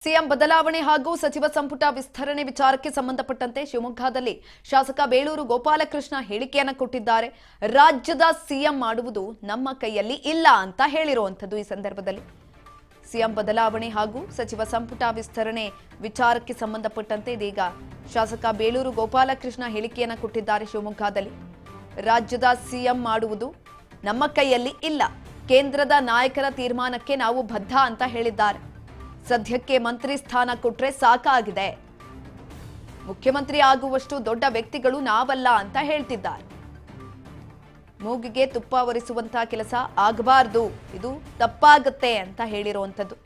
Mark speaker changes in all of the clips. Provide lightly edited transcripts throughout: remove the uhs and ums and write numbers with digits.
Speaker 1: CM ಬದಲಾವಣೆ ಹಾಗೂ ಸಚಿವ ಸಂಪುಟ ವಿಸ್ತರಣೆ ವಿಚಾರಕ್ಕೆ ಸಂಬಂಧಪಟ್ಟಂತೆ ಶಿವಮೊಗ್ಗದಲ್ಲಿ ಶಾಸಕ ಬೇಳೂರು ಗೋಪಾಲಕೃಷ್ಣ ಹೇಳಿಕೆಯನ್ನು ಕೊಟ್ಟಿದ್ದಾರೆ. ರಾಜ್ಯದ ಸಿಎಂ ಮಾಡುವುದು ನಮ್ಮ ಕೈಯಲ್ಲಿ ಇಲ್ಲ ಅಂತ ಹೇಳಿರುವಂತದ್ದು. ಈ ಸಂದರ್ಭದಲ್ಲಿ ಸಿಎಂ ಬದಲಾವಣೆ ಹಾಗೂ ಸಚಿವ ಸಂಪುಟ ವಿಸ್ತರಣೆ ವಿಚಾರಕ್ಕೆ ಸಂಬಂಧಪಟ್ಟಂತೆ ಇದೀಗ ಶಾಸಕ ಬೇಳೂರು ಗೋಪಾಲಕೃಷ್ಣ ಹೇಳಿಕೆಯನ್ನು ಕೊಟ್ಟಿದ್ದಾರೆ. ಶಿವಮೊಗ್ಗದಲ್ಲಿ ರಾಜ್ಯದ ಸಿಎಂ ಮಾಡುವುದು ನಮ್ಮ ಕೈಯಲ್ಲಿ ಇಲ್ಲ, ಕೇಂದ್ರದ ನಾಯಕರ ತೀರ್ಮಾನಕ್ಕೆ ನಾವು ಬದ್ಧ ಅಂತ ಹೇಳಿದ್ದಾರೆ. ಸದ್ಯಕ್ಕೆ ಮಂತ್ರಿ ಸ್ಥಾನ ಕೊಟ್ರೆ ಸಾಕಾಗಿದೆ, ಮುಖ್ಯಮಂತ್ರಿ ಆಗುವಷ್ಟು ದೊಡ್ಡ ವ್ಯಕ್ತಿಗಳು ನಾವಲ್ಲ ಅಂತ ಹೇಳ್ತಿದ್ದಾರೆ. ಮೂಗಿಗೆ ತುಪ್ಪ ಒರೆಸುವಂತಹ ಕೆಲಸ ಆಗಬಾರದು, ಇದು ತಪ್ಪಾಗುತ್ತೆ ಅಂತ ಹೇಳಿರುವಂತದ್ದು.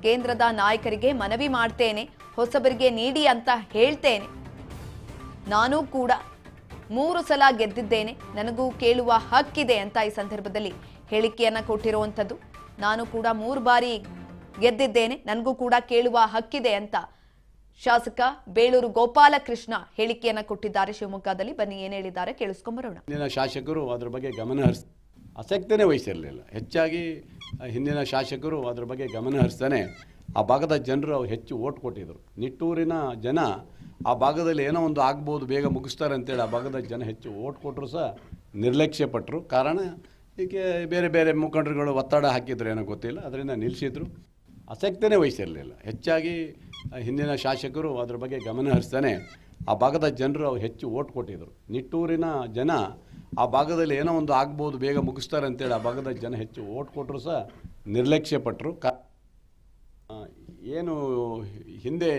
Speaker 1: ಕೇಂದ್ರದ ನಾಯಕರಿಗೆ ಮನವಿ ಮಾಡ್ತೇನೆ, ಹೊಸಬರಿಗೆ ನೀಡಿ ಅಂತ ಹೇಳ್ತೇನೆ. ನಾನು ಕೂಡ 3 ಸಲ ಗೆದ್ದಿದ್ದೇನೆ, ನನಗೂ ಕೇಳುವ ಹಕ್ಕಿದೆ ಅಂತ ಈ ಸಂದರ್ಭದಲ್ಲಿ ಹೇಳಿಕೆಯನ್ನ ಕೊಟ್ಟಿರುವಂತದ್ದು. ನಾನು ಕೂಡ 3 ಬಾರಿ ಗೆದ್ದಿದ್ದೇನೆ, ನನಗೂ ಕೂಡ ಕೇಳುವ ಹಕ್ಕಿದೆ ಅಂತ ಶಾಸಕ ಬೇಳೂರು ಗೋಪಾಲಕೃಷ್ಣ ಹೇಳಿಕೆಯನ್ನ ಕೊಟ್ಟಿದ್ದಾರೆ. ಶಿವಮೊಗ್ಗದಲ್ಲಿ ಬನ್ನಿ ಏನ್ ಹೇಳಿದ್ದಾರೆ ಕೇಳಿಸ್ಕೊಂಬರೋಣ.
Speaker 2: ಹಿಂದಿನ ಶಾಸಕರು ಅದರ ಬಗ್ಗೆ ಗಮನ ಆಸಕ್ತಿನೇ ವಹಿಸಿರಲಿಲ್ಲ. ಹೆಚ್ಚಾಗಿ ಹಿಂದಿನ ಶಾಸಕರು ಅದರ ಬಗ್ಗೆ ಗಮನ ಹರಿಸ್ತಾನೆ ಆ ಭಾಗದ ಜನರು ಹೆಚ್ಚು ಓಟ್ ಕೊಟ್ಟಿದ್ರು. ನಿಟ್ಟೂರಿನ ಜನ ಆ ಭಾಗದಲ್ಲಿ ಏನೋ ಒಂದು ಆಗ್ಬೋದು, ಬೇಗ ಮುಗಿಸ್ತಾರೆ ಅಂತೇಳಿ ಆ ಭಾಗದ ಜನ ಹೆಚ್ಚು ಓಟ್ ಕೊಟ್ಟರು ಸಹ ನಿರ್ಲಕ್ಷ್ಯ ಪಟ್ಟರು. ಕಾರಣ ಹೀಗೆ ಬೇರೆ ಬೇರೆ ಮುಖಂಡರುಗಳು ಒತ್ತಡ ಹಾಕಿದ್ರು, ಏನೋ ಗೊತ್ತಿಲ್ಲ, ಅದರಿಂದ ನಿಲ್ಲಿಸಿದ್ರು. ಆಸಕ್ತಿನೇ ವಹಿಸಿರಲಿಲ್ಲ. ಹೆಚ್ಚಾಗಿ ಹಿಂದಿನ ಶಾಸಕರು ಅದರ ಬಗ್ಗೆ ಗಮನ ಹರಿಸ್ತಾನೆ ಆ ಭಾಗದ ಜನರು ಹೆಚ್ಚು ಓಟ್ ಕೊಟ್ಟಿದ್ರು. ನಿಟ್ಟೂರಿನ ಜನ ಆ ಭಾಗದಲ್ಲಿ ಏನೋ ಒಂದು ಆಗ್ಬೋದು, ಬೇಗ ಮುಗಿಸ್ತಾರೆ ಅಂತೇಳಿ ಆ ಭಾಗದ ಜನ ಹೆಚ್ಚು ಓಟ್ ಕೊಟ್ಟರು ಸಹ ನಿರ್ಲಕ್ಷ್ಯ ಪಟ್ಟರು. ಏನು ಹಿಂದೆ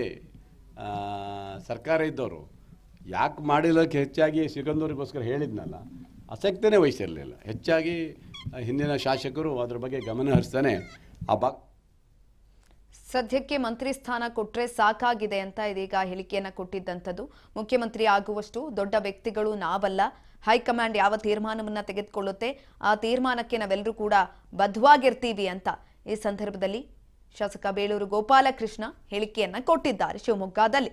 Speaker 2: ಸರ್ಕಾರ ಇದ್ದವರು ಯಾಕೆ ಮಾಡಿಲ್ಲಕ್ಕೆ ಹೆಚ್ಚಾಗಿ ಸಿಗಂದೂರಿಗೋಸ್ಕರ ಹೇಳಿದ್ನಲ್ಲ, ಆಸಕ್ತಿನೇ ವಹಿಸಿರಲಿಲ್ಲ. ಹೆಚ್ಚಾಗಿ ಹಿಂದಿನ ಶಾಸಕರು ಅದರ ಬಗ್ಗೆ ಗಮನ ಹರಿಸ್ತಾನೆ ಆ
Speaker 1: ಸದ್ಯಕ್ಕೆ ಮಂತ್ರಿ ಸ್ಥಾನ ಕೊಟ್ರೆ ಸಾಕಾಗಿದೆ ಅಂತ ಇದೀಗ ಹೇಳಿಕೆಯನ್ನ ಕೊಟ್ಟಿದ್ದಂಥದ್ದು. ಮುಖ್ಯಮಂತ್ರಿ ಆಗುವಷ್ಟು ದೊಡ್ಡ ವ್ಯಕ್ತಿಗಳು ನಾವಲ್ಲ, ಹೈಕಮಾಂಡ್ ಯಾವ ತೀರ್ಮಾನವನ್ನ ತೆಗೆದುಕೊಳ್ಳುತ್ತೆ ಆ ತೀರ್ಮಾನಕ್ಕೆ ನಾವೆಲ್ಲರೂ ಕೂಡ ಬದ್ಧವಾಗಿರ್ತೀವಿ ಅಂತ ಈ ಸಂದರ್ಭದಲ್ಲಿ ಶಾಸಕ ಬೇಳೂರು ಗೋಪಾಲಕೃಷ್ಣ ಹೇಳಿಕೆಯನ್ನ ಕೊಟ್ಟಿದ್ದಾರೆ ಶಿವಮೊಗ್ಗದಲ್ಲಿ.